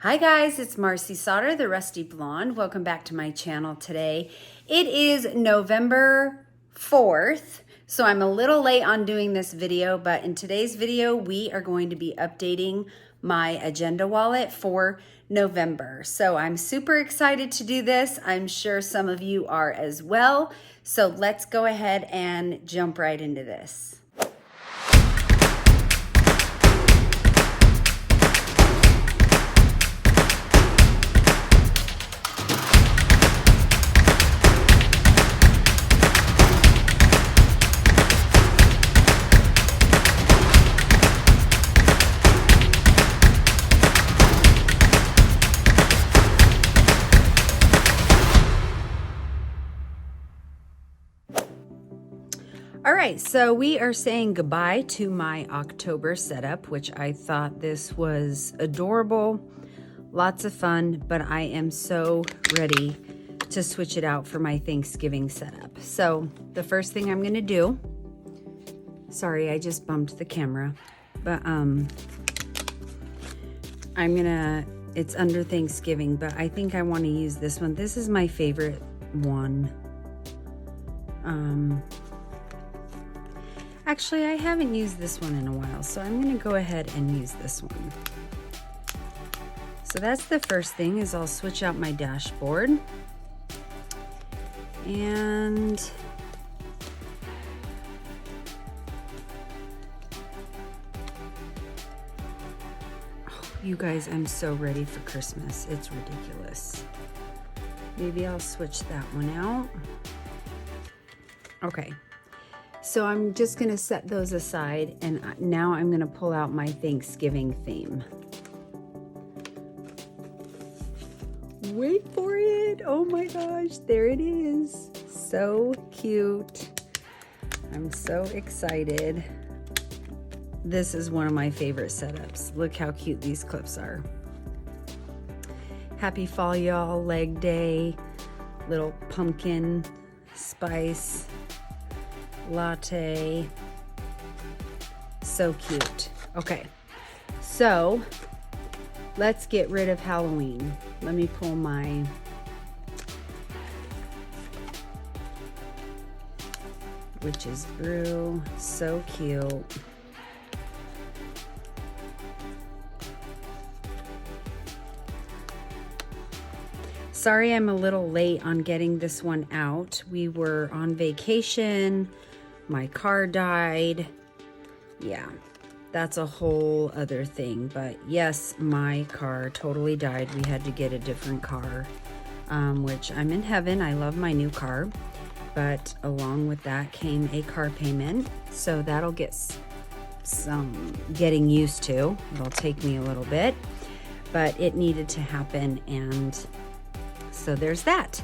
Hi guys, it's Marci Sauter, the Rusty Blonde. Welcome back to my channel today. It is November 4th, so I'm a little late on doing this video, but in today's video, we are going to be updating my agenda wallet for November. So I'm super excited to do this. I'm sure some of you are as well. So let's go ahead and jump right into this. All right, so we are saying goodbye to my October setup, which I thought this was adorable, lots of fun, but I am so ready to switch it out for my Thanksgiving setup. So the first thing I'm gonna do, sorry, I just bumped the camera, but it's under Thanksgiving, but I think I wanna use this one. This is my favorite one. Actually, I haven't used this one in a while, so I'm gonna go ahead and use this one. So that's the first thing, is I'll switch out my dashboard. And oh, you guys, I'm so ready for Christmas. It's ridiculous. Maybe I'll switch that one out. Okay. So I'm just gonna set those aside, and now I'm gonna pull out my Thanksgiving theme. Wait for it, oh my gosh, there it is. So cute. I'm so excited. This is one of my favorite setups. Look how cute these clips are. Happy fall, y'all, leg day, little pumpkin spice latte. So cute. Okay, so let's get rid of Halloween. Let me pull my witch's brew. So cute. Sorry I'm a little late on getting this one out. We were on vacation. My car died. Yeah, that's a whole other thing. But yes, my car totally died. We had to get a different car, which I'm in heaven. I love my new car. But along with that came a car payment. So that'll get some getting used to. It'll take me a little bit, but it needed to happen. And so there's that.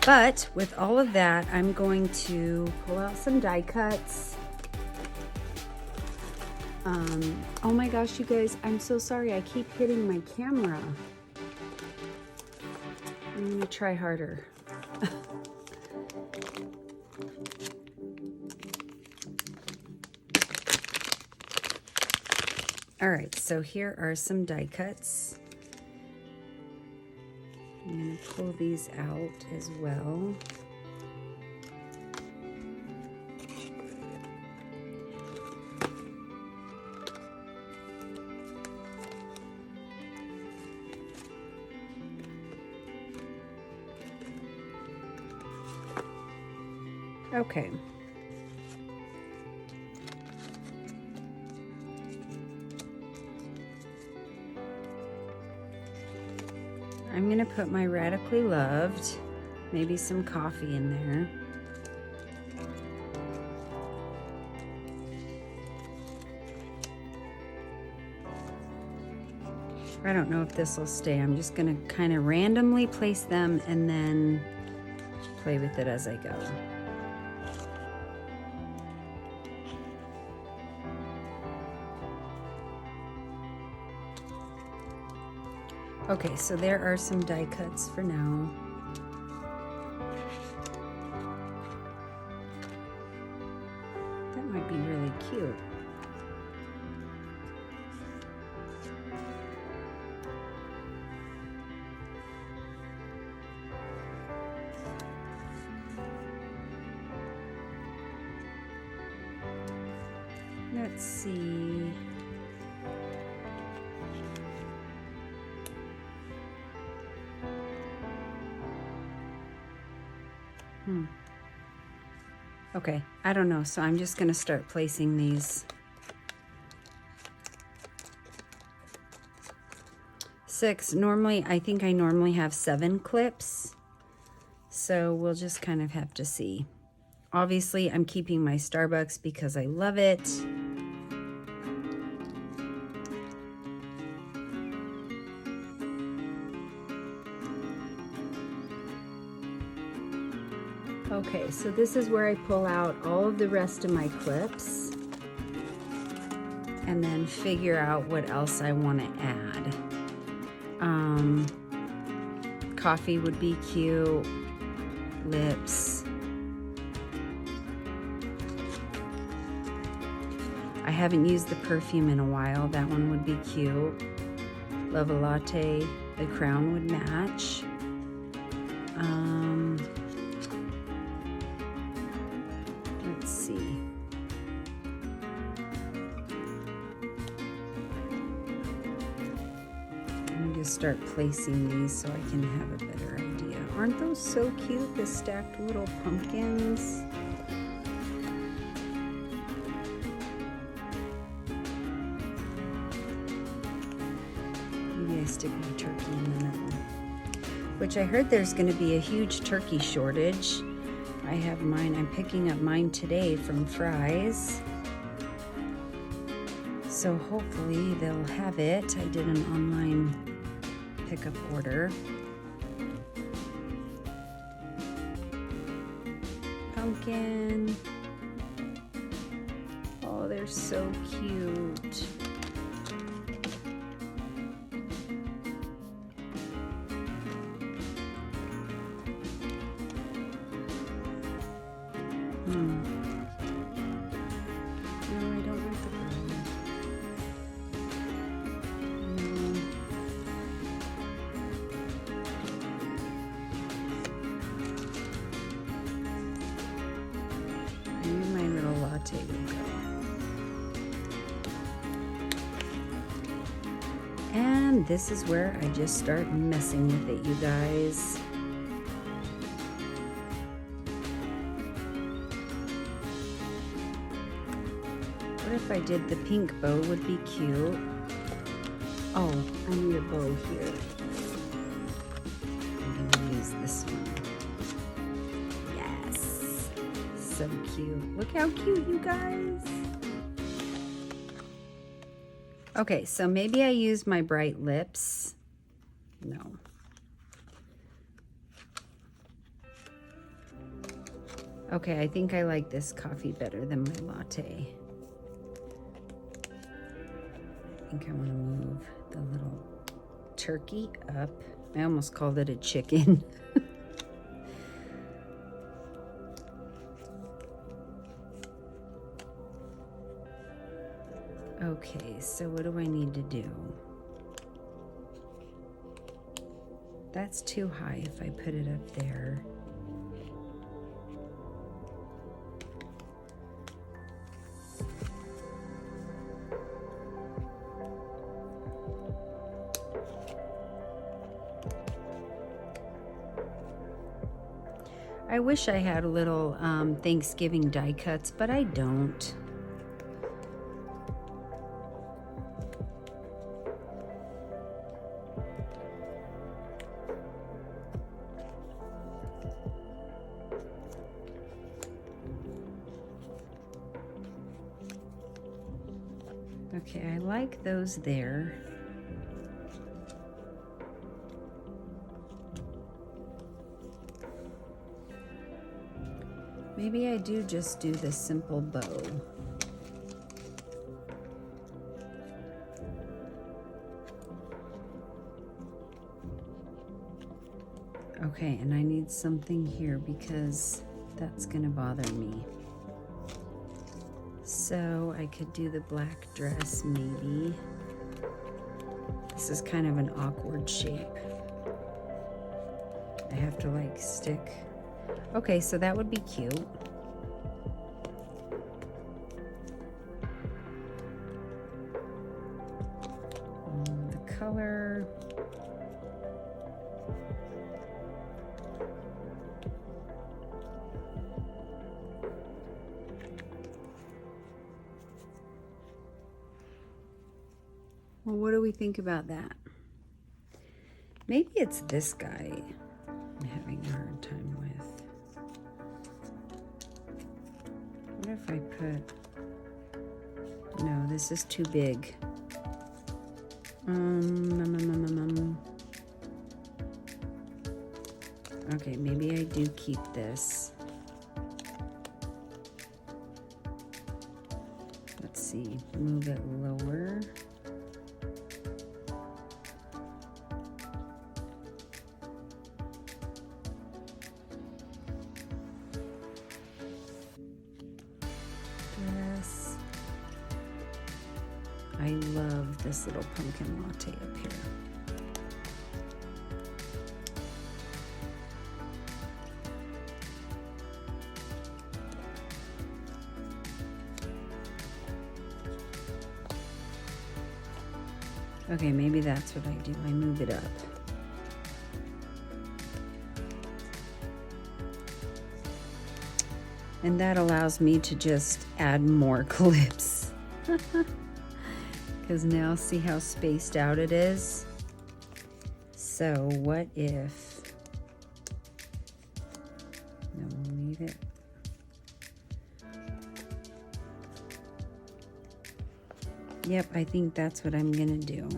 But with all of that, I'm going to pull out some die cuts. Oh my gosh, you guys, I'm so sorry. I keep hitting my camera. I'm gonna try harder. All right, so here are some die cuts. I'm going to pull these out as well. Okay. I'm gonna put my Radically Loved, maybe some coffee in there. I don't know if this will stay. I'm just gonna kind of randomly place them and then play with it as I go. Okay, so there are some die cuts for now. That might be really cute. let's see. Okay, I don't know, so I'm just going to start placing these. 6. Normally, I think I normally have 7 clips, so we'll just kind of have to see. Obviously, I'm keeping my Starbucks because I love it. Okay, so this is where I pull out all of the rest of my clips and then figure out what else I want to add. Coffee would be cute. Lips. I haven't used the perfume in a while. That one would be cute. Love a latte. The crown would match. Let's see. I'm going to start placing these so I can have a better idea. Aren't those so cute, the stacked little pumpkins? Maybe I stick my turkey in the middle. Which I heard there's going to be a huge turkey shortage. I have mine. I'm picking up mine today from Fry's. So hopefully they'll have it. I did an online pickup order. Pumpkin. Oh, they're so cute. And this is where I just start messing with it, you guys. What if I did the pink bow? Would be cute. Oh, I need a bow here. I'm gonna use this one. Yes, so cute. Look how cute, you guys. Okay, so maybe I use my bright lips. No. Okay, I think I like this coffee better than my latte. I think I want to move the little turkey up. I almost called it a chicken. Okay, so what do I need to do? That's too high if I put it up there. I wish I had a little Thanksgiving die cuts, but I don't. Okay, I like those there. Maybe I do just do the simple bow. Okay, and I need something here because that's gonna bother me. So I could do the black dress maybe. This is kind of an awkward shape. I have to like stick. Okay, so that would be cute. color. Well, what do we think about that? Maybe it's this guy I'm having a hard time with. What if I put... No, this is too big. Okay, maybe I do keep this. Let's see, move it lower. I love this little pumpkin latte up here. Okay, maybe that's what I do. I move it up. And that allows me to just add more clips. Because now see how spaced out it is? So what if... No, leave it. Yep, I think that's what I'm gonna do.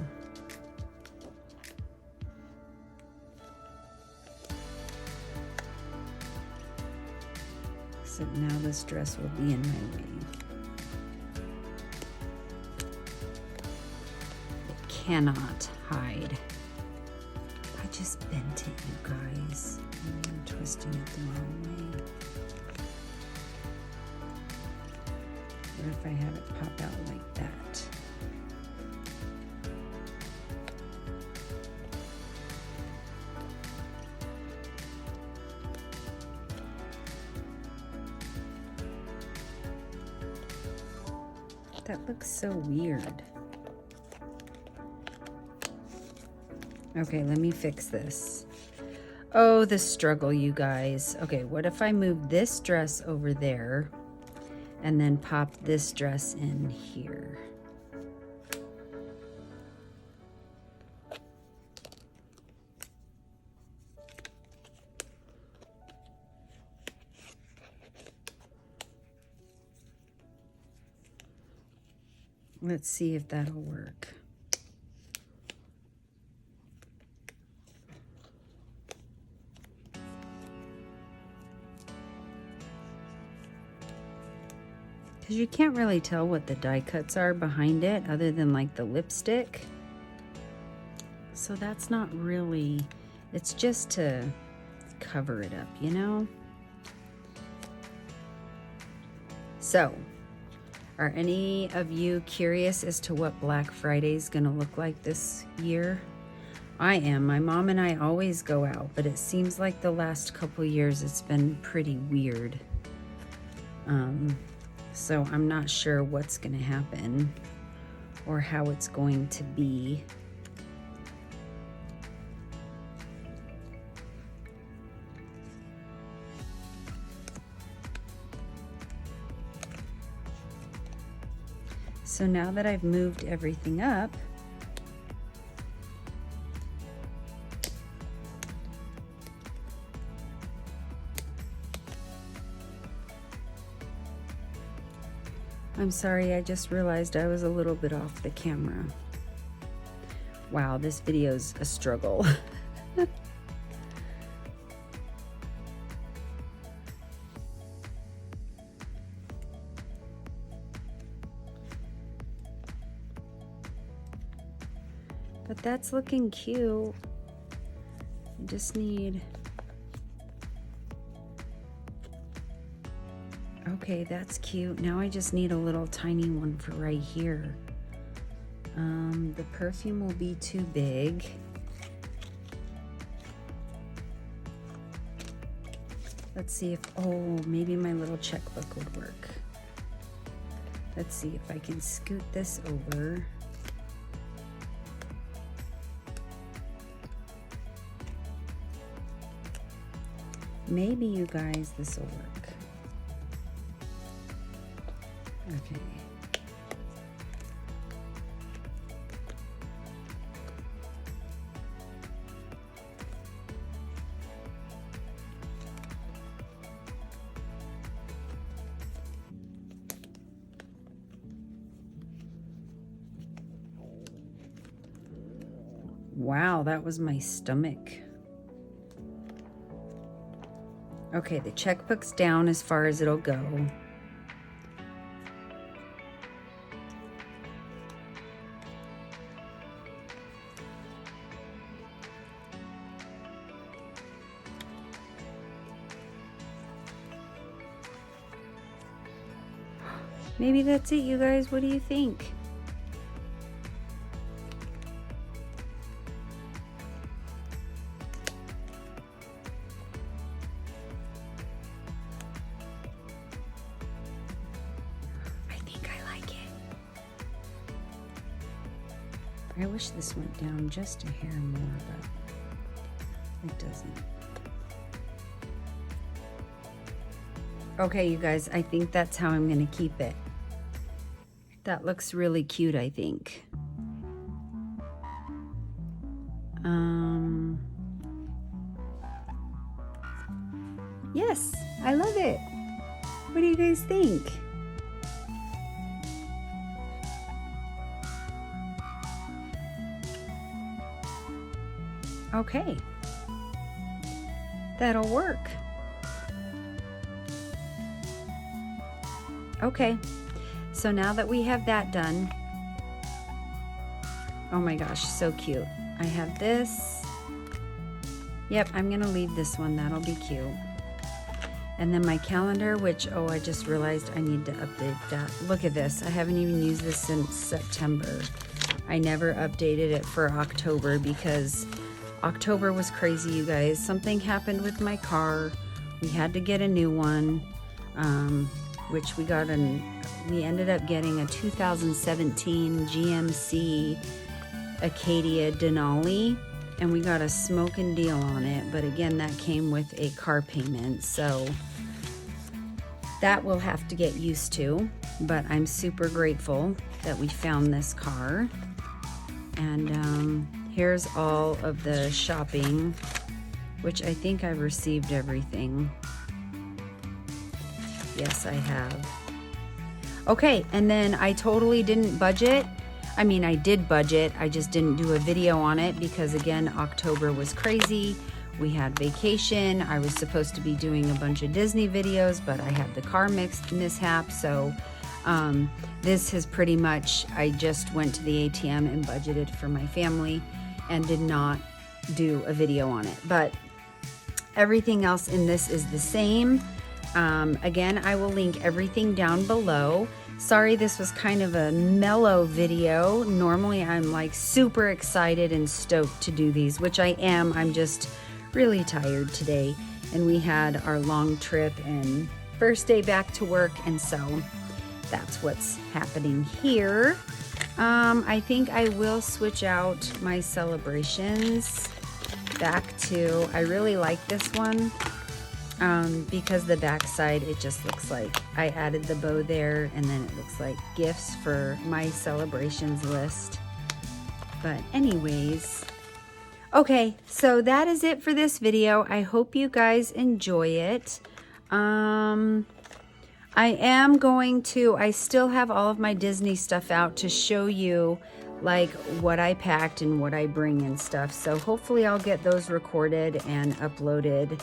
Except now this dress will be in my way. It cannot hide. I just bent it, you guys. I'm twisting it the wrong way. What if I have it pop out like that? That looks so weird. Okay, let me fix this. Oh, the struggle, you guys. Okay, what if I move this dress over there and then pop this dress in here? Let's see if that'll work. Because you can't really tell what the die cuts are behind it other than like the lipstick. So that's not really, it's just to cover it up, you know? So, are any of you curious as to what Black Friday is going to look like this year? I am. My mom and I always go out, but it seems like the last couple years it's been pretty weird. So I'm not sure what's going to happen or how it's going to be. So now that I've moved everything up, I'm sorry, I just realized I was a little bit off the camera. Wow, this video's a struggle. But that's looking cute. I just need... Okay, that's cute. Now I just need a little tiny one for right here. The perfume will be too big. Let's see if, oh, maybe my little checkbook would work. Let's see if I can scoot this over. Maybe you guys, this will work. Okay. Wow, that was my stomach. Okay, the checkbook's down as far as it'll go. Maybe that's it, you guys. What do you think? I wish this went down just a hair more, but it doesn't. Okay, you guys, I think that's how I'm going to keep it. That looks really cute, I think. Yes, I love it. What do you guys think? Okay, that'll work. Okay, so now that we have that done, oh my gosh, so cute. I have this. Yep, I'm gonna leave this one, that'll be cute. And then my calendar, which, oh, I just realized I need to update that. Look at this, I haven't even used this since September. I never updated it for October because October was crazy, you guys. Something happened with my car. We had to get a new one, which we ended up getting a 2017 GMC Acadia Denali, and we got a smoking deal on it. But again, that came with a car payment, so that we'll have to get used to. But I'm super grateful that we found this car. And here's all of the shopping, which I think I've received everything. Yes, I have. Okay, and then I totally didn't budget. I mean, I did budget, I just didn't do a video on it because, again, October was crazy. We had vacation. I was supposed to be doing a bunch of Disney videos, but I had the car mishap, so this has pretty much, I just went to the ATM and budgeted for my family and did not do a video on it. But everything else in this is the same. Again, I will link everything down below. Sorry, this was kind of a mellow video. Normally I'm like super excited and stoked to do these, which I am. I'm just really tired today. And we had our long trip and first day back to work, and so that's what's happening here. I think I will switch out my celebrations back to, I really like this one. Because the back side, it just looks like I added the bow there, and then it looks like gifts for my celebrations list. But anyways, okay, so that is it for this video. I hope you guys enjoy it. I still have all of my Disney stuff out to show you like what I packed and what I bring and stuff. So hopefully I'll get those recorded and uploaded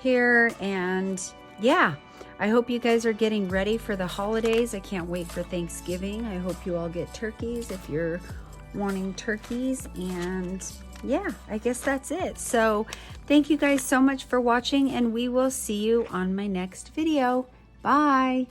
here. And yeah, I hope you guys are getting ready for the holidays. I can't wait for Thanksgiving. I hope you all get turkeys if you're wanting turkeys. And yeah, I guess that's it. So thank you guys so much for watching, and we will see you on my next video. Bye.